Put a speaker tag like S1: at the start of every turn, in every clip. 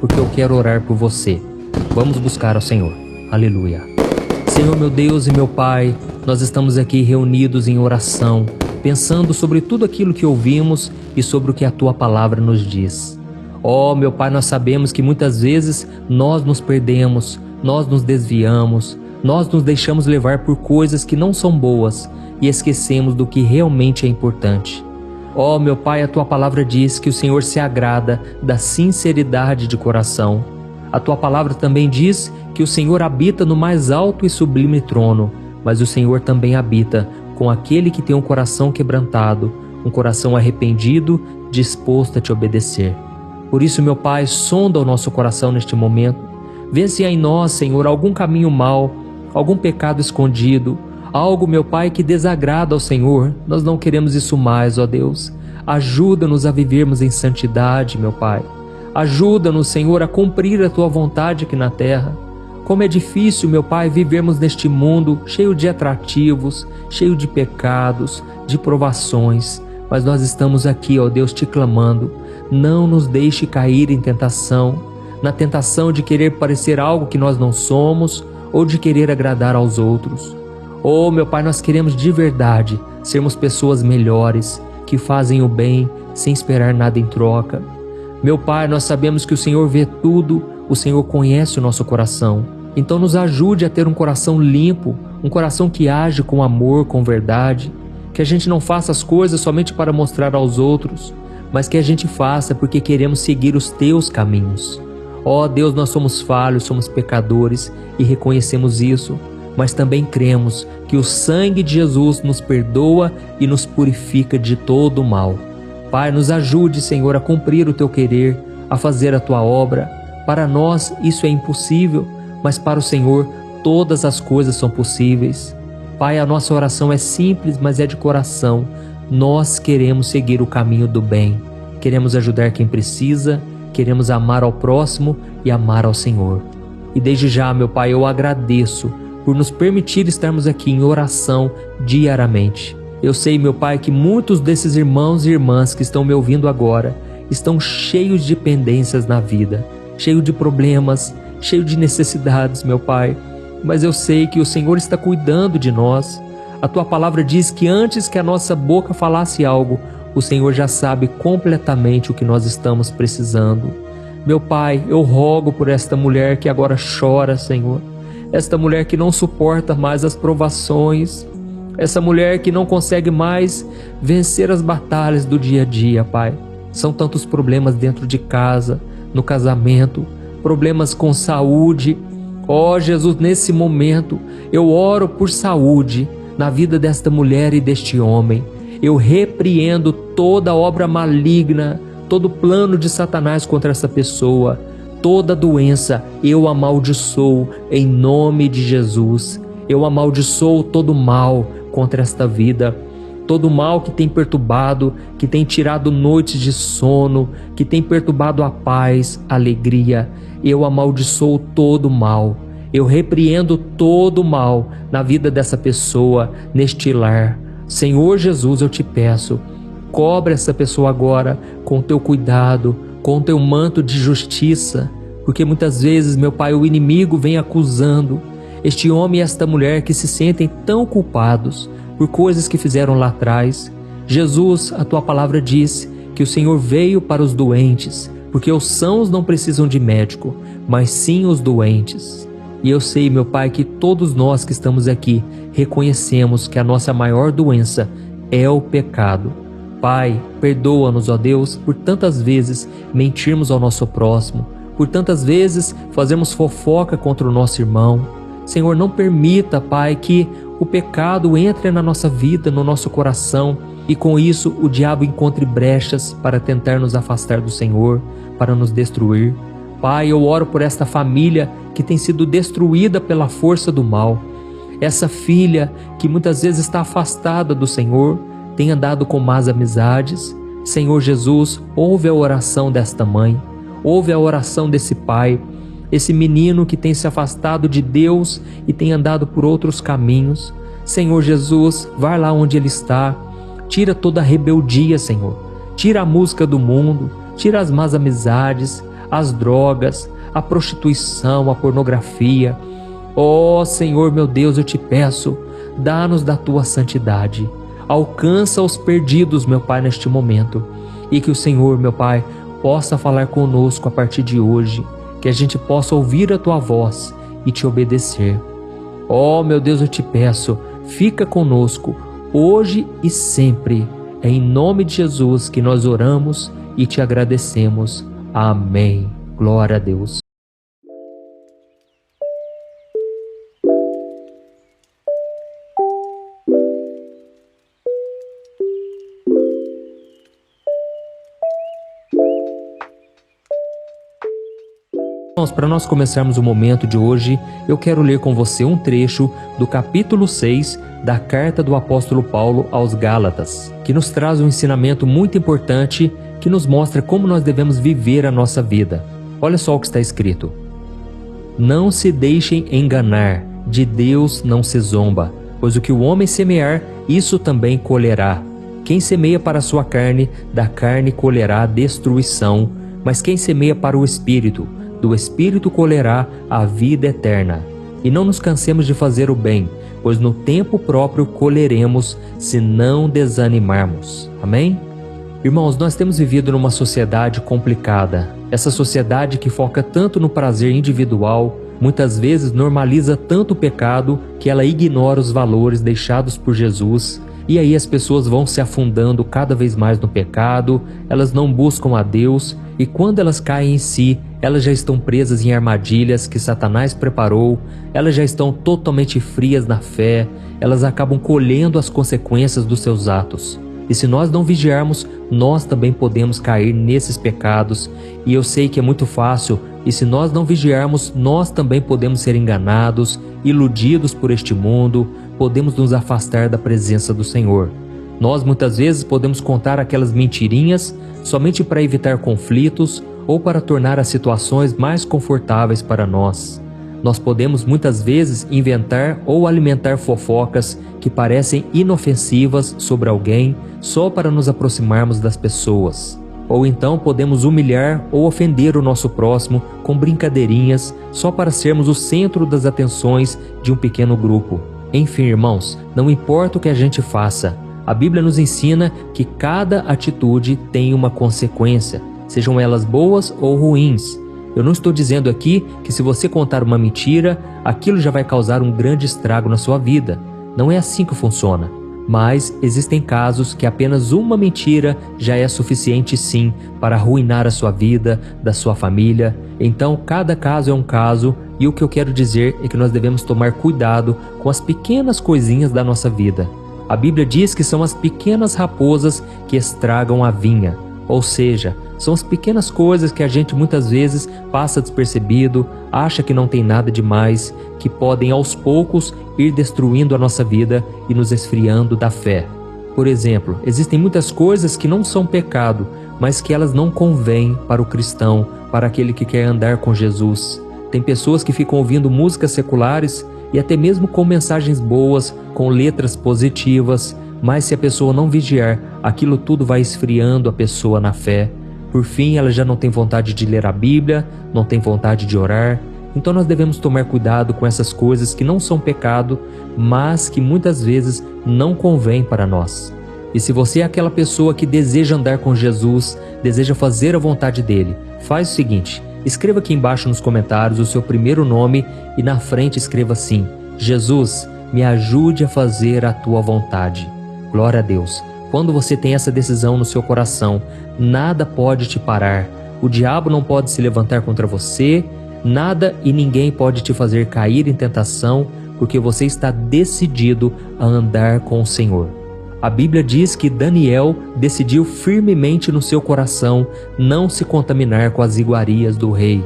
S1: porque eu quero orar por você. Vamos buscar ao Senhor. Aleluia. Senhor meu Deus e meu Pai, nós estamos aqui reunidos em oração, pensando sobre tudo aquilo que ouvimos e sobre o que a Tua Palavra nos diz. Ó, meu Pai, nós sabemos que muitas vezes nós nos perdemos, nós nos desviamos, nós nos deixamos levar por coisas que não são boas e esquecemos do que realmente é importante. Ó, meu Pai, a Tua Palavra diz que o Senhor se agrada da sinceridade de coração. A Tua Palavra também diz que o Senhor habita no mais alto e sublime trono, mas o Senhor também habita com aquele que tem um coração quebrantado, um coração arrependido, disposto a Te obedecer. Por isso, meu Pai, sonda o nosso coração neste momento. Vê se há em nós, Senhor, algum caminho mau, algum pecado escondido, algo, meu Pai, que desagrada ao Senhor. Nós não queremos isso mais, ó Deus. Ajuda-nos a vivermos em santidade, meu Pai. Ajuda-nos, Senhor, a cumprir a Tua vontade aqui na terra. Como é difícil, meu Pai, vivermos neste mundo cheio de atrativos, cheio de pecados, de provações. Mas nós estamos aqui, ó Deus, Te clamando. Não nos deixe cair em tentação, na tentação de querer parecer algo que nós não somos ou de querer agradar aos outros. Oh, meu Pai, nós queremos de verdade sermos pessoas melhores, que fazem o bem sem esperar nada em troca. Meu Pai, nós sabemos que o Senhor vê tudo, o Senhor conhece o nosso coração. Então nos ajude a ter um coração limpo, um coração que age com amor, com verdade. Que a gente não faça as coisas somente para mostrar aos outros, mas que a gente faça porque queremos seguir os Teus caminhos. Ó Deus, nós somos falhos, somos pecadores e reconhecemos isso. Mas também cremos que o sangue de Jesus nos perdoa e nos purifica de todo o mal. Pai, nos ajude, Senhor, a cumprir o Teu querer, a fazer a Tua obra. Para nós isso é impossível, mas para o Senhor todas as coisas são possíveis. Pai, a nossa oração é simples, mas é de coração. Nós queremos seguir o caminho do bem. Queremos ajudar quem precisa, queremos amar ao próximo e amar ao Senhor. E desde já, meu Pai, eu agradeço por nos permitir estarmos aqui em oração diariamente. Eu sei, meu Pai, que muitos desses irmãos e irmãs que estão me ouvindo agora estão cheios de pendências na vida, cheios de problemas, cheios de necessidades, meu Pai. Mas eu sei que o Senhor está cuidando de nós. A Tua Palavra diz que antes que a nossa boca falasse algo, o Senhor já sabe completamente o que nós estamos precisando. Meu Pai, eu rogo por esta mulher que agora chora, Senhor. Esta mulher que não suporta mais as provações, essa mulher que não consegue mais vencer as batalhas do dia a dia, Pai. São tantos problemas dentro de casa, no casamento, problemas com saúde. Ó Jesus, nesse momento eu oro por saúde na vida desta mulher e deste homem. Eu repreendo toda obra maligna, todo plano de Satanás contra essa pessoa. Toda doença eu amaldiçoo em nome de Jesus. Eu amaldiçoo todo mal contra esta vida. Todo mal que tem perturbado, que tem tirado noites de sono, que tem perturbado a paz, a alegria. Eu amaldiçoo todo mal. Eu repreendo todo mal na vida dessa pessoa, neste lar. Senhor Jesus, eu Te peço, cobre essa pessoa agora com Teu cuidado, com Teu manto de justiça, porque muitas vezes, meu Pai, o inimigo vem acusando este homem e esta mulher que se sentem tão culpados por coisas que fizeram lá atrás. Jesus, a Tua Palavra diz que o Senhor veio para os doentes, porque os sãos não precisam de médico, mas sim os doentes. E eu sei, meu Pai, que todos nós que estamos aqui reconhecemos que a nossa maior doença é o pecado. Pai, perdoa-nos, ó Deus, por tantas vezes mentirmos ao nosso próximo, por tantas vezes fazermos fofoca contra o nosso irmão. Senhor, não permita, Pai, que o pecado entre na nossa vida, no nosso coração, e com isso o diabo encontre brechas para tentar nos afastar do Senhor, para nos destruir. Pai, eu oro por esta família que tem sido destruída pela força do mal. Essa filha que muitas vezes está afastada do Senhor, tem andado com más amizades. Senhor Jesus, ouve a oração desta mãe, ouve a oração desse pai, esse menino que tem se afastado de Deus e tem andado por outros caminhos. Senhor Jesus, vai lá onde ele está, tira toda a rebeldia, Senhor, tira a música do mundo, tira as más amizades, as drogas, a prostituição, a pornografia. Ó Senhor meu Deus, eu te peço, dá-nos da tua santidade. Alcança os perdidos, meu Pai, neste momento. E que o Senhor, meu Pai, possa falar conosco a partir de hoje. Que a gente possa ouvir a tua voz e te obedecer. Ó meu Deus, eu te peço, fica conosco, hoje e sempre. É em nome de Jesus que nós oramos e te agradecemos. Amém. Glória a Deus. Para nós começarmos o momento de hoje, eu quero ler com você um trecho do capítulo 6 da carta do apóstolo Paulo aos Gálatas, que nos traz um ensinamento muito importante que nos mostra como nós devemos viver a nossa vida. Olha só o que está escrito: não se deixem enganar, de Deus não se zomba, pois o que o homem semear, isso também colherá. Quem semeia para a sua carne, da carne colherá destruição, mas quem semeia para o Espírito, do Espírito colherá a vida eterna. E não nos cansemos de fazer o bem, pois no tempo próprio colheremos, se não desanimarmos. Amém? Irmãos, nós temos vivido numa sociedade complicada. Essa sociedade que foca tanto no prazer individual, muitas vezes normaliza tanto o pecado que ela ignora os valores deixados por Jesus. E aí as pessoas vão se afundando cada vez mais no pecado, elas não buscam a Deus, e quando elas caem em si, elas já estão presas em armadilhas que Satanás preparou, elas já estão totalmente frias na fé, elas acabam colhendo as consequências dos seus atos. E se nós não vigiarmos, nós também podemos cair nesses pecados, e eu sei que é muito fácil, e se nós não vigiarmos, nós também podemos ser enganados, iludidos por este mundo, podemos nos afastar da presença do Senhor. Nós muitas vezes podemos contar aquelas mentirinhas somente para evitar conflitos ou para tornar as situações mais confortáveis para nós. Nós podemos muitas vezes inventar ou alimentar fofocas que parecem inofensivas sobre alguém só para nos aproximarmos das pessoas. Ou então podemos humilhar ou ofender o nosso próximo com brincadeirinhas só para sermos o centro das atenções de um pequeno grupo. Enfim, irmãos, não importa o que a gente faça, a Bíblia nos ensina que cada atitude tem uma consequência, sejam elas boas ou ruins. Eu não estou dizendo aqui que se você contar uma mentira, aquilo já vai causar um grande estrago na sua vida. Não é assim que funciona. Mas existem casos que apenas uma mentira já é suficiente sim para arruinar a sua vida, da sua família. Então cada caso é um caso, e o que eu quero dizer é que nós devemos tomar cuidado com as pequenas coisinhas da nossa vida. A Bíblia diz que são as pequenas raposas que estragam a vinha, ou seja, são as pequenas coisas que a gente muitas vezes passa despercebido, acha que não tem nada demais, que podem aos poucos ir destruindo a nossa vida e nos esfriando da fé. Por exemplo, existem muitas coisas que não são pecado, mas que elas não convêm para o cristão, para aquele que quer andar com Jesus. Tem pessoas que ficam ouvindo músicas seculares e até mesmo com mensagens boas, com letras positivas, mas se a pessoa não vigiar, aquilo tudo vai esfriando a pessoa na fé. Por fim, ela já não tem vontade de ler a Bíblia, não tem vontade de orar. Então nós devemos tomar cuidado com essas coisas que não são pecado, mas que muitas vezes não convêm para nós. E se você é aquela pessoa que deseja andar com Jesus, deseja fazer a vontade dele, faz o seguinte: escreva aqui embaixo nos comentários o seu primeiro nome e na frente escreva assim: Jesus, me ajude a fazer a tua vontade. Glória a Deus. Quando você tem essa decisão no seu coração, nada pode te parar. O diabo não pode se levantar contra você, nada e ninguém pode te fazer cair em tentação, porque você está decidido a andar com o Senhor. A Bíblia diz que Daniel decidiu firmemente no seu coração não se contaminar com as iguarias do rei.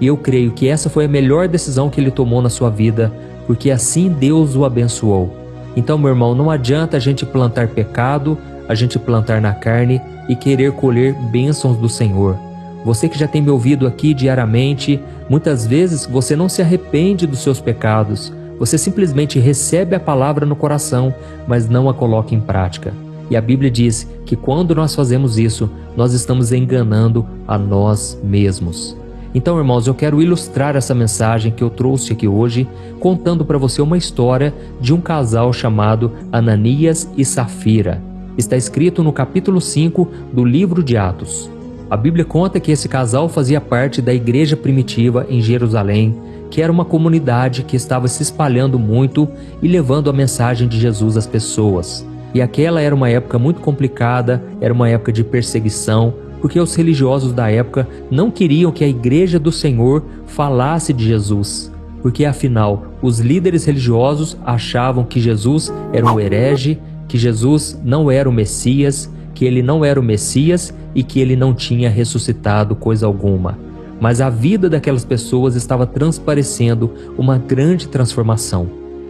S1: E eu creio que essa foi a melhor decisão que ele tomou na sua vida, porque assim Deus o abençoou. Então, meu irmão, não adianta a gente plantar pecado, a gente plantar na carne e querer colher bênçãos do Senhor. Você que já tem me ouvido aqui diariamente, muitas vezes você não se arrepende dos seus pecados. Você simplesmente recebe a palavra no coração, mas não a coloca em prática. E a Bíblia diz que quando nós fazemos isso, nós estamos enganando a nós mesmos. Então, irmãos, eu quero ilustrar essa mensagem que eu trouxe aqui hoje, contando para você uma história de um casal chamado Ananias e Safira. Está escrito no capítulo 5 do livro de Atos. A Bíblia conta que esse casal fazia parte da igreja primitiva em Jerusalém, que era uma comunidade que estava se espalhando muito e levando a mensagem de Jesus às pessoas. E aquela era uma época muito complicada, era uma época de perseguição, porque os religiosos da época não queriam que a igreja do Senhor falasse de Jesus, porque afinal os líderes religiosos achavam que Jesus era um herege, que Jesus não era o Messias, que ele não era o Messias e que ele não tinha ressuscitado coisa alguma. Mas a vida daquelas pessoas estava transparecendo uma grande transformação.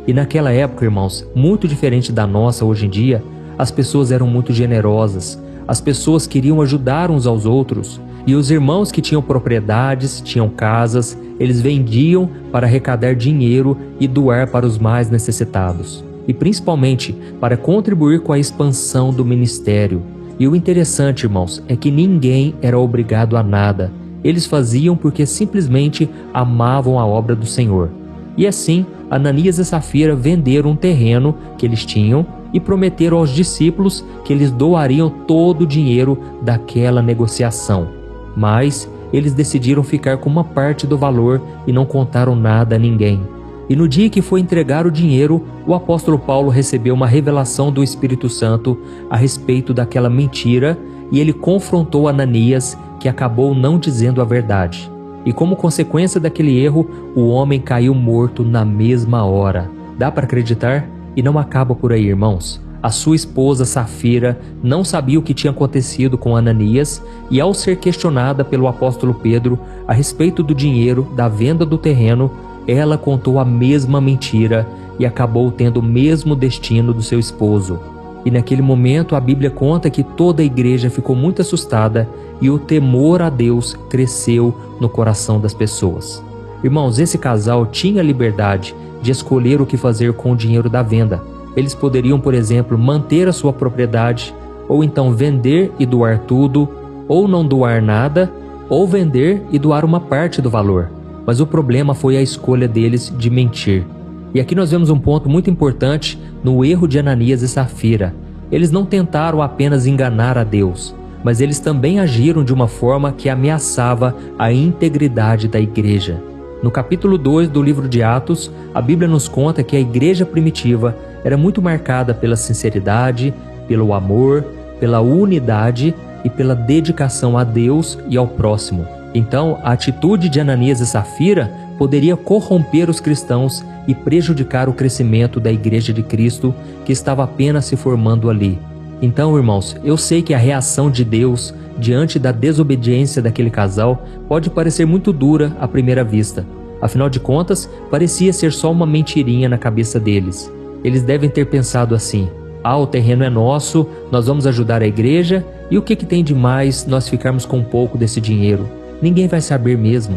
S1: E naquela época, irmãos, muito diferente da nossa hoje em dia, as pessoas eram muito generosas. As pessoas queriam ajudar uns aos outros, e os irmãos que tinham propriedades, tinham casas, eles vendiam para arrecadar dinheiro e doar para os mais necessitados, e principalmente para contribuir com a expansão do ministério. E o interessante, irmãos, é que ninguém era obrigado a nada. Eles faziam porque simplesmente amavam a obra do Senhor. E assim, Ananias e Safira venderam um terreno que eles tinham e prometeram aos discípulos que eles doariam todo o dinheiro daquela negociação. Mas eles decidiram ficar com uma parte do valor e não contaram nada a ninguém. E no dia que foi entregar o dinheiro, o apóstolo Paulo recebeu uma revelação do Espírito Santo a respeito daquela mentira, e ele confrontou Ananias, que acabou não dizendo a verdade. E como consequência daquele erro, o homem caiu morto na mesma hora. Dá para acreditar? E não acaba por aí, irmãos. A sua esposa Safira não sabia o que tinha acontecido com Ananias, e ao ser questionada pelo apóstolo Pedro a respeito do dinheiro da venda do terreno, ela contou a mesma mentira e acabou tendo o mesmo destino do seu esposo. E naquele momento a Bíblia conta que toda a igreja ficou muito assustada e o temor a Deus cresceu no coração das pessoas. Irmãos, esse casal tinha liberdade de escolher o que fazer com o dinheiro da venda. Eles poderiam, por exemplo, manter a sua propriedade, ou então vender e doar tudo, ou não doar nada, ou vender e doar uma parte do valor. Mas o problema foi a escolha deles de mentir. E aqui nós vemos um ponto muito importante no erro de Ananias e Safira. Eles não tentaram apenas enganar a Deus, mas eles também agiram de uma forma que ameaçava a integridade da igreja. No capítulo 2 do livro de Atos, a Bíblia nos conta que a igreja primitiva era muito marcada pela sinceridade, pelo amor, pela unidade e pela dedicação a Deus e ao próximo. Então, a atitude de Ananias e Safira poderia corromper os cristãos e prejudicar o crescimento da igreja de Cristo que estava apenas se formando ali. Então, irmãos, eu sei que a reação de Deus diante da desobediência daquele casal pode parecer muito dura à primeira vista. Afinal de contas, parecia ser só uma mentirinha na cabeça deles. Eles devem ter pensado assim: o terreno é nosso, nós vamos ajudar a igreja, e o que tem de mais nós ficarmos com um pouco desse dinheiro? Ninguém vai saber mesmo.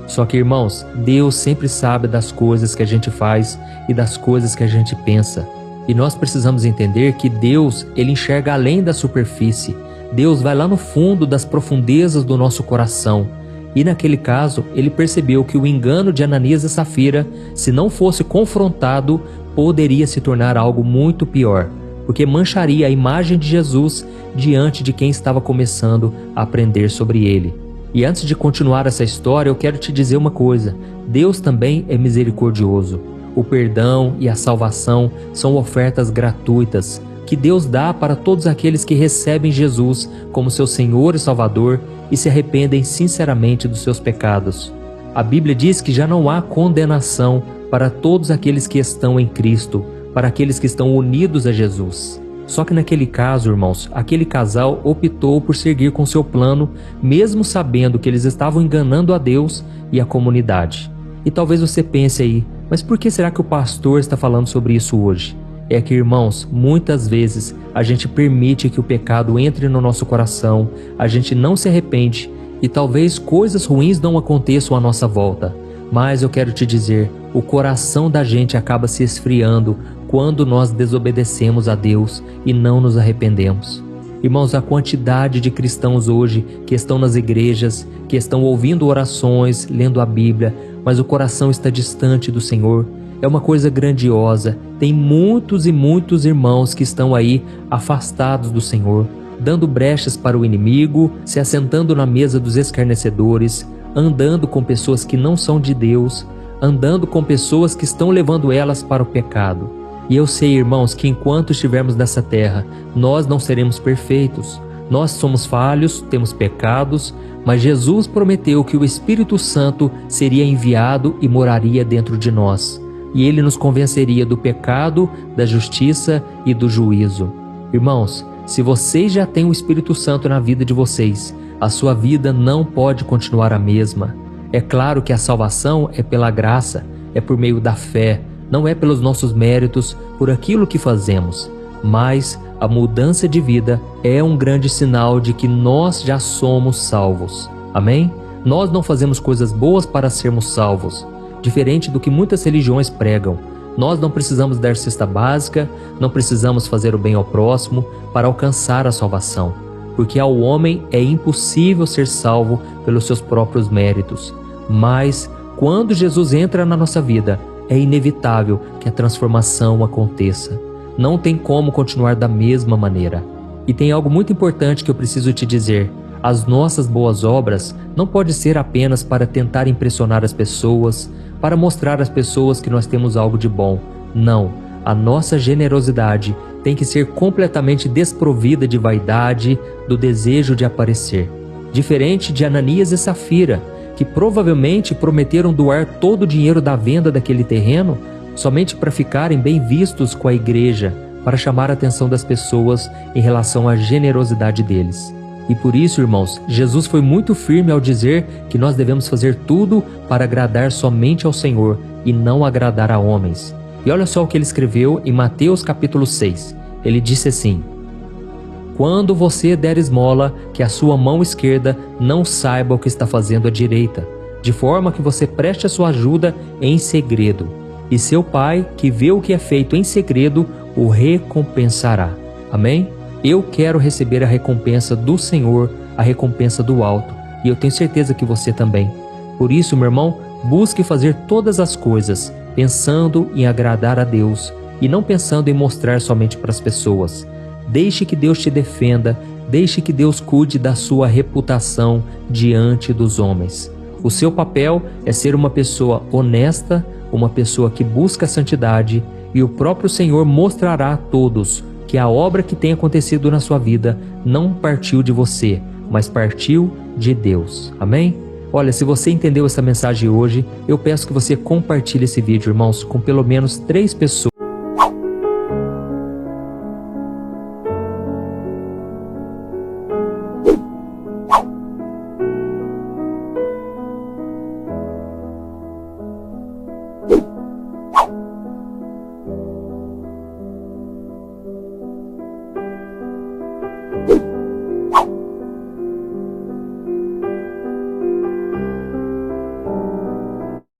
S1: Só que, irmãos, Deus sempre sabe das coisas que a gente faz e das coisas que a gente pensa. E nós precisamos entender que Deus, Ele enxerga além da superfície. Deus vai lá no fundo das profundezas do nosso coração. E naquele caso, Ele percebeu que o engano de Ananias e Safira, se não fosse confrontado, poderia se tornar algo muito pior, porque mancharia a imagem de Jesus diante de quem estava começando a aprender sobre Ele. E antes de continuar essa história, eu quero te dizer uma coisa: Deus também é misericordioso. O perdão e a salvação são ofertas gratuitas que Deus dá para todos aqueles que recebem Jesus como seu Senhor e Salvador e se arrependem sinceramente dos seus pecados. A Bíblia diz que já não há condenação para todos aqueles que estão em Cristo, para aqueles que estão unidos a Jesus. Só que naquele caso, irmãos, aquele casal optou por seguir com seu plano, mesmo sabendo que eles estavam enganando a Deus e a comunidade. E talvez você pense aí, mas por que será que o pastor está falando sobre isso hoje? É que, irmãos, muitas vezes a gente permite que o pecado entre no nosso coração, a gente não se arrepende e talvez coisas ruins não aconteçam à nossa volta. Mas eu quero te dizer, o coração da gente acaba se esfriando quando nós desobedecemos a Deus e não nos arrependemos. Irmãos, a quantidade de cristãos hoje que estão nas igrejas, que estão ouvindo orações, lendo a Bíblia, mas o coração está distante do Senhor. É uma coisa grandiosa. Tem muitos e muitos irmãos que estão aí afastados do Senhor, dando brechas para o inimigo, se assentando na mesa dos escarnecedores, andando com pessoas que não são de Deus, andando com pessoas que estão levando elas para o pecado. E eu sei, irmãos, que enquanto estivermos nessa terra, nós não seremos perfeitos. Nós somos falhos, temos pecados, mas Jesus prometeu que o Espírito Santo seria enviado e moraria dentro de nós. E ele nos convenceria do pecado, da justiça e do juízo. Irmãos, se vocês já têm o Espírito Santo na vida de vocês, a sua vida não pode continuar a mesma. É claro que a salvação é pela graça, é por meio da fé, não é pelos nossos méritos, por aquilo que fazemos. Mas a mudança de vida é um grande sinal de que nós já somos salvos. Amém? Nós não fazemos coisas boas para sermos salvos. Diferente do que muitas religiões pregam, nós não precisamos dar cesta básica, não precisamos fazer o bem ao próximo para alcançar a salvação, porque ao homem é impossível ser salvo pelos seus próprios méritos. Mas quando Jesus entra na nossa vida, é inevitável que a transformação aconteça. Não tem como continuar da mesma maneira. E tem algo muito importante que eu preciso te dizer. As nossas boas obras não podem ser apenas para tentar impressionar as pessoas, para mostrar às pessoas que nós temos algo de bom. Não, a nossa generosidade tem que ser completamente desprovida de vaidade, do desejo de aparecer. Diferente de Ananias e Safira, que provavelmente prometeram doar todo o dinheiro da venda daquele terreno somente para ficarem bem vistos com a igreja, para chamar a atenção das pessoas em relação à generosidade deles. E por isso, irmãos, Jesus foi muito firme ao dizer que nós devemos fazer tudo para agradar somente ao Senhor e não agradar a homens. E olha só o que ele escreveu em Mateus capítulo 6. Ele disse assim: quando você der esmola, que a sua mão esquerda não saiba o que está fazendo a direita, de forma que você preste a sua ajuda em segredo. E seu pai, que vê o que é feito em segredo, o recompensará. Amém? Eu quero receber a recompensa do Senhor, a recompensa do alto, e eu tenho certeza que você também. Por isso, meu irmão, busque fazer todas as coisas, pensando em agradar a Deus, e não pensando em mostrar somente para as pessoas. Deixe que Deus te defenda, deixe que Deus cuide da sua reputação diante dos homens. O seu papel é ser uma pessoa honesta, uma pessoa que busca a santidade, e o próprio Senhor mostrará a todos que a obra que tem acontecido na sua vida não partiu de você, mas partiu de Deus. Amém? Olha, se você entendeu essa mensagem hoje, eu peço que você compartilhe esse vídeo, irmãos, com pelo menos 3 pessoas.